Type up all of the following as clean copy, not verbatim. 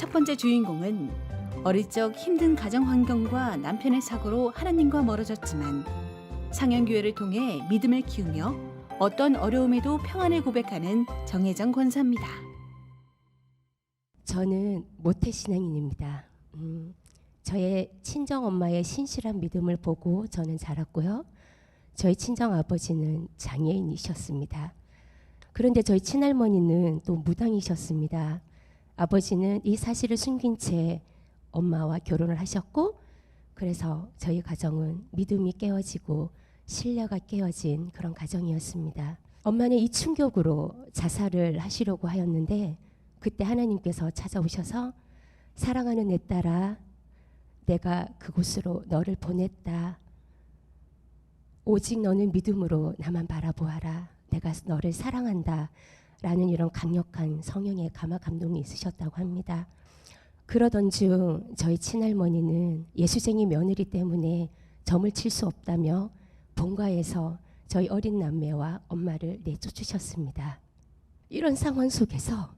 첫 번째 주인공은 어릴 적 힘든 가정 환경과 남편의 사고로 하나님과 멀어졌지만 상현교회를 통해 믿음을 키우며 어떤 어려움에도 평안을 고백하는 정혜정 권사입니다. 저는 모태신앙인입니다. 저의 친정엄마의 신실한 믿음을 보고 저는 자랐고요. 저희 친정아버지는 장애인이셨습니다. 그런데 저희 친할머니는 또 무당이셨습니다. 아버지는 이 사실을 숨긴 채 엄마와 결혼을 하셨고, 그래서 저희 가정은 믿음이 깨어지고 신뢰가 깨어진 그런 가정이었습니다. 엄마는 이 충격으로 자살을 하시려고 하였는데, 그때 하나님께서 찾아오셔서 사랑하는 내 딸아, 내가 그곳으로 너를 보냈다. 오직 너는 믿음으로 나만 바라보아라. 내가 너를 사랑한다. 라는 이런 강력한 성령의 감화 감동이 있으셨다고 합니다. 그러던 중 저희 친할머니는 예수쟁이 며느리 때문에 점을 칠 수 없다며 본가에서 저희 어린 남매와 엄마를 내쫓으셨습니다. 이런 상황 속에서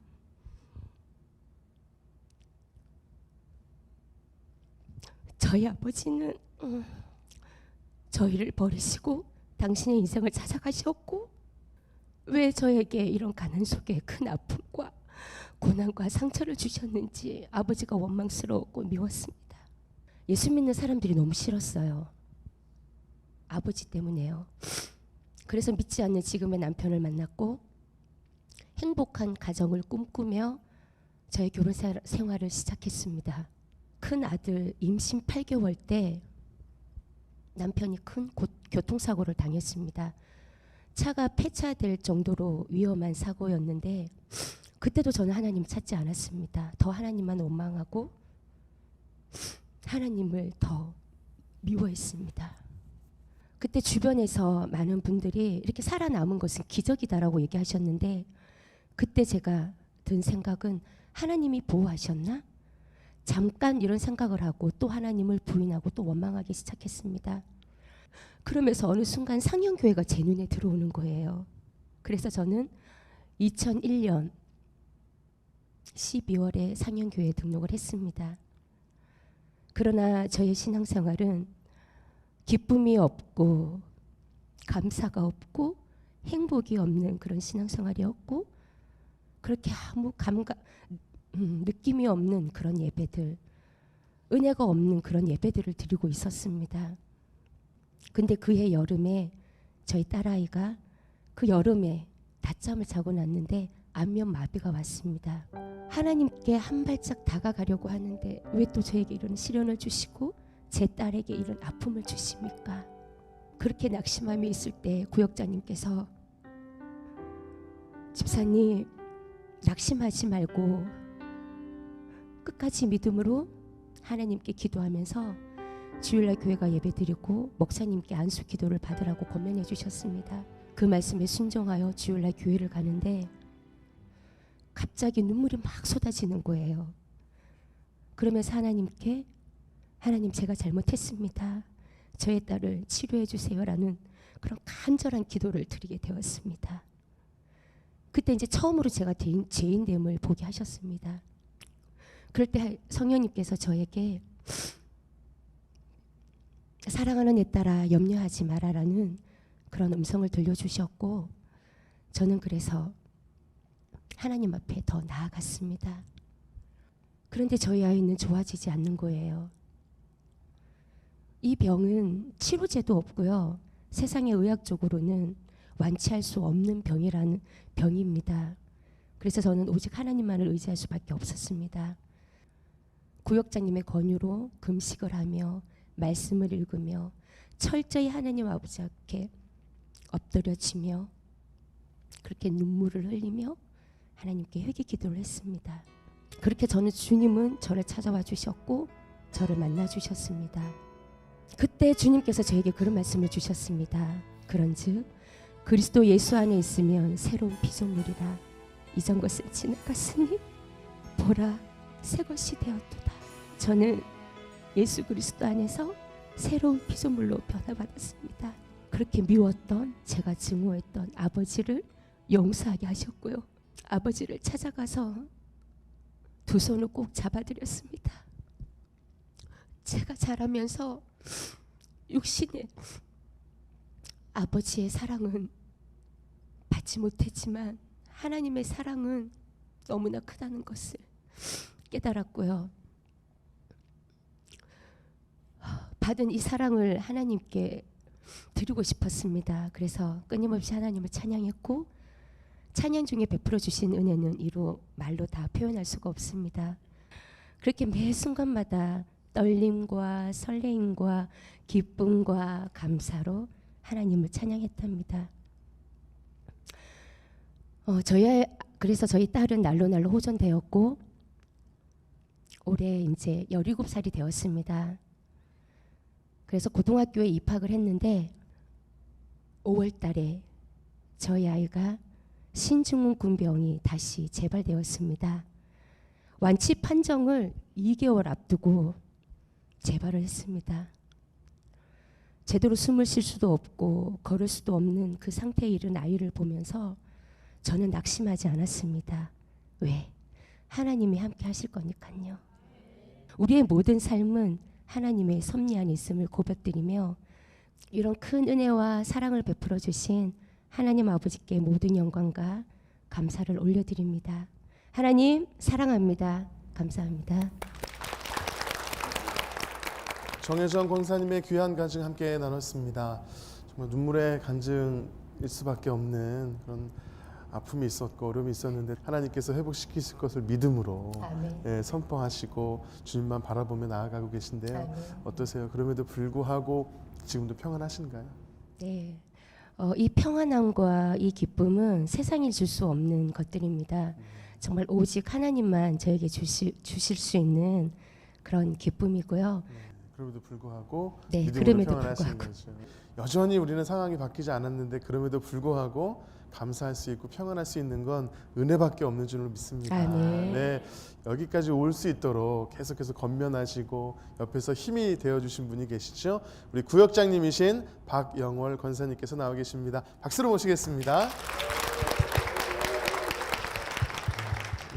저희 아버지는 저희를 버리시고 당신의 인생을 찾아가셨고, 왜 저에게 이런 가난 속에 큰 아픔과 고난과 상처를 주셨는지 아버지가 원망스러웠고 미웠습니다. 예수 믿는 사람들이 너무 싫었어요. 아버지 때문에요. 그래서 믿지 않는 지금의 남편을 만났고 행복한 가정을 꿈꾸며 저의 결혼 생활을 시작했습니다. 큰 아들 임신 8개월 때 남편이 큰 교통사고를 당했습니다. 차가 폐차될 정도로 위험한 사고였는데, 그때도 저는 하나님을 찾지 않았습니다. 더 하나님만 원망하고 하나님을 더 미워했습니다. 그때 주변에서 많은 분들이 이렇게 살아남은 것은 기적이다라고 얘기하셨는데, 그때 제가 든 생각은 하나님이 보호하셨나? 잠깐 이런 생각을 하고 또 하나님을 부인하고 또 원망하기 시작했습니다. 그러면서 어느 순간 상현교회가 제 눈에 들어오는 거예요. 그래서 저는 2001년 12월에 상현교회에 등록을 했습니다. 그러나 저의 신앙생활은 기쁨이 없고 감사가 없고 행복이 없는 그런 신앙생활이었고, 그렇게 아무 느낌이 없는 그런 예배들, 은혜가 없는 그런 예배들을 드리고 있었습니다. 근데 그해 여름에 저희 딸아이가 그 여름에 낮잠을 자고 났는데 안면마비가 왔습니다. 하나님께 한 발짝 다가가려고 하는데 왜 또 저에게 이런 시련을 주시고 제 딸에게 이런 아픔을 주십니까? 그렇게 낙심함이 있을 때 구역자님께서, 집사님 낙심하지 말고 끝까지 믿음으로 하나님께 기도하면서 주일날 교회가 예배드리고 목사님께 안수 기도를 받으라고 권면해 주셨습니다. 그 말씀에 순종하여 주일날 교회를 가는데 갑자기 눈물이 막 쏟아지는 거예요. 그러면서 하나님께, 하나님 제가 잘못했습니다. 저의 딸을 치료해 주세요라는 그런 간절한 기도를 드리게 되었습니다. 그때 이제 처음으로 제가 죄인됨을 보게 하셨습니다. 그럴 때 성령님께서 저에게 사랑하는 내 딸아 염려하지 마라라는 그런 음성을 들려주셨고, 저는 그래서 하나님 앞에 더 나아갔습니다. 그런데 저희 아이는 좋아지지 않는 거예요. 이 병은 치료제도 없고요. 세상의 의학적으로는 완치할 수 없는 병이라는 병입니다. 그래서 저는 오직 하나님만을 의지할 수밖에 없었습니다. 구역장님의 권유로 금식을 하며 말씀을 읽으며 철저히 하나님 아버지 앞에 엎드려지며 그렇게 눈물을 흘리며 하나님께 회개 기도를 했습니다. 그렇게 주님은 저를 찾아와 주셨고 저를 만나 주셨습니다. 그때 주님께서 저에게 그런 말씀을 주셨습니다. 그런즉 그리스도 예수 안에 있으면 새로운 피조물이라. 이전 것은 지나갔으니 보라 새 것이 되었도다. 저는 예수 그리스도 안에서 새로운 피조물로 변화받았습니다. 그렇게 미웠던, 제가 증오했던 아버지를 용서하게 하셨고요. 아버지를 찾아가서 두 손을 꼭 잡아드렸습니다. 제가 자라면서 육신의 아버지의 사랑은 받지 못했지만 하나님의 사랑은 너무나 크다는 것을 깨달았고요. 받은 이 사랑을 하나님께 드리고 싶었습니다. 그래서 끊임없이 하나님을 찬양했고, 찬양 중에 베풀어 주신 은혜는 이루 말로 다 표현할 수가 없습니다. 그렇게 매 순간마다 떨림과 설레임과 기쁨과 감사로 하나님을 찬양했답니다. 그래서 저희 딸은 날로 호전되었고, 올해 이제 17살이 되었습니다. 그래서 고등학교에 입학을 했는데 5월 달에 저희 아이가 신증후군병이 다시 재발되었습니다. 완치 판정을 2개월 앞두고 재발을 했습니다. 제대로 숨을 쉴 수도 없고 걸을 수도 없는 그 상태에 이른 아이를 보면서 저는 낙심하지 않았습니다. 왜? 하나님이 함께 하실 거니까요. 우리의 모든 삶은 하나님의 섭리 안에 있음을 고백드리며, 이런 큰 은혜와 사랑을 베풀어 주신 하나님 아버지께 모든 영광과 감사를 올려드립니다. 하나님 사랑합니다. 감사합니다. 정혜정 권사님의 귀한 간증 함께 나눴습니다. 정말 눈물의 간증일 수밖에 없는 그런 아픔이 있었고 어려움이 있었는데 하나님께서 회복시키실 것을 믿음으로 선포하시고 주님만 바라보며 나아가고 계신데요. 아멘. 어떠세요? 그럼에도 불구하고 지금도 평안하신가요? 네, 이 평안함과 이 기쁨은 세상이 줄 수 없는 것들입니다. 정말 오직 하나님만 저에게 주실 수 있는 그런 기쁨이고요. 그럼에도 불구하고 네, 믿음으로 평안하신 거죠. 여전히 우리는 상황이 바뀌지 않았는데 그럼에도 불구하고 감사할 수 있고 평안할 수 있는 건 은혜밖에 없는 줄로 믿습니다. 네, 여기까지 올 수 있도록 계속해서 건면하시고 옆에서 힘이 되어주신 분이 계시죠. 우리 구역장님이신 박영월 권사님께서 나와 계십니다. 박수로 모시겠습니다.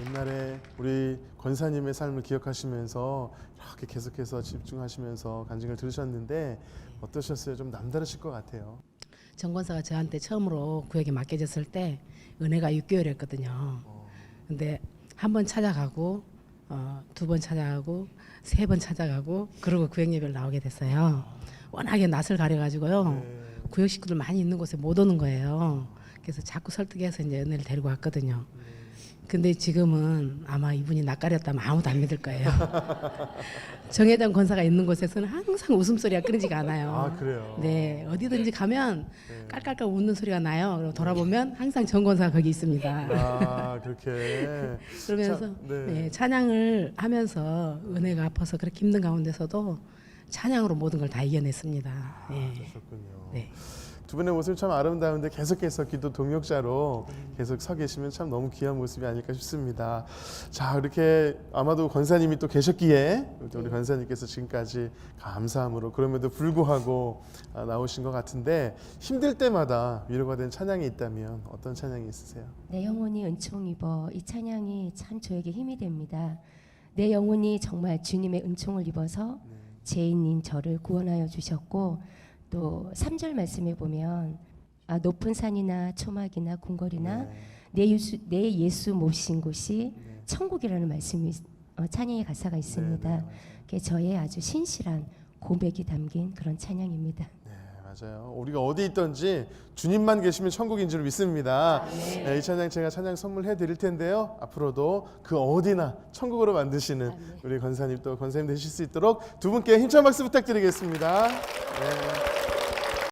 옛날에 우리 권사님의 삶을 기억하시면서 이렇게 계속해서 집중하시면서 간증을 들으셨는데 어떠셨어요? 좀 남다르실 것 같아요. 정 권사가 저한테 처음으로 구역에 맡겨졌을 때 은혜가 6개월이었거든요. 근데 한 번 찾아가고 2번 찾아가고 3번 찾아가고 그러고 구역 예배를 나오게 됐어요. 워낙에 낯을 가려가지고요. 구역 식구들 많이 있는 곳에 못 오는 거예요. 그래서 자꾸 설득해서 이제 은혜를 데리고 왔거든요. 근데 지금은 아마 이분이 낯가렸다면 아무도 안 믿을 거예요. 정혜정 권사가 있는 곳에서는 항상 웃음소리가 끊이지가 않아요. 아, 그래요? 네, 어디든지 가면 깔깔깔 웃는 소리가 나요. 그럼 돌아보면 항상 정 권사가 거기 있습니다. 아, 그렇게. 그러면서 네, 찬양을 하면서 은혜가 아파서 그렇게 힘든 가운데서도 찬양으로 모든 걸 다 이겨냈습니다. 네. 그러셨군요. 네. 두 분의 모습 참 아름다운데 계속해서 기도 동역자로 계속 서 계시면 참 너무 귀한 모습이 아닐까 싶습니다. 자, 이렇게 아마도 권사님이 또 계셨기에 우리 권사님께서 지금까지 감사함으로 그럼에도 불구하고 나오신 것 같은데 힘들 때마다 위로가 된 찬양이 있다면 어떤 찬양이 있으세요? 내 영혼이 은총 입어. 이 찬양이 참 저에게 힘이 됩니다. 내 영혼이 정말 주님의 은총을 입어서 죄인인 저를 구원하여 주셨고, 또 3절 말씀에 보면 높은 산이나 초막이나 궁궐이나 내 예수 모신 곳이 천국이라는 말씀이 찬양의 가사가 있습니다. 그게 저의 아주 신실한 고백이 담긴 그런 찬양입니다. 네, 맞아요. 우리가 어디 있든지 주님만 계시면 천국인 줄 믿습니다. 네, 이 찬양 제가 찬양 선물해 드릴 텐데요. 앞으로도 그 어디나 천국으로 만드시는 우리 권사님 또 권사님 되실 수 있도록 두 분께 힘찬 박수 부탁드리겠습니다. 네.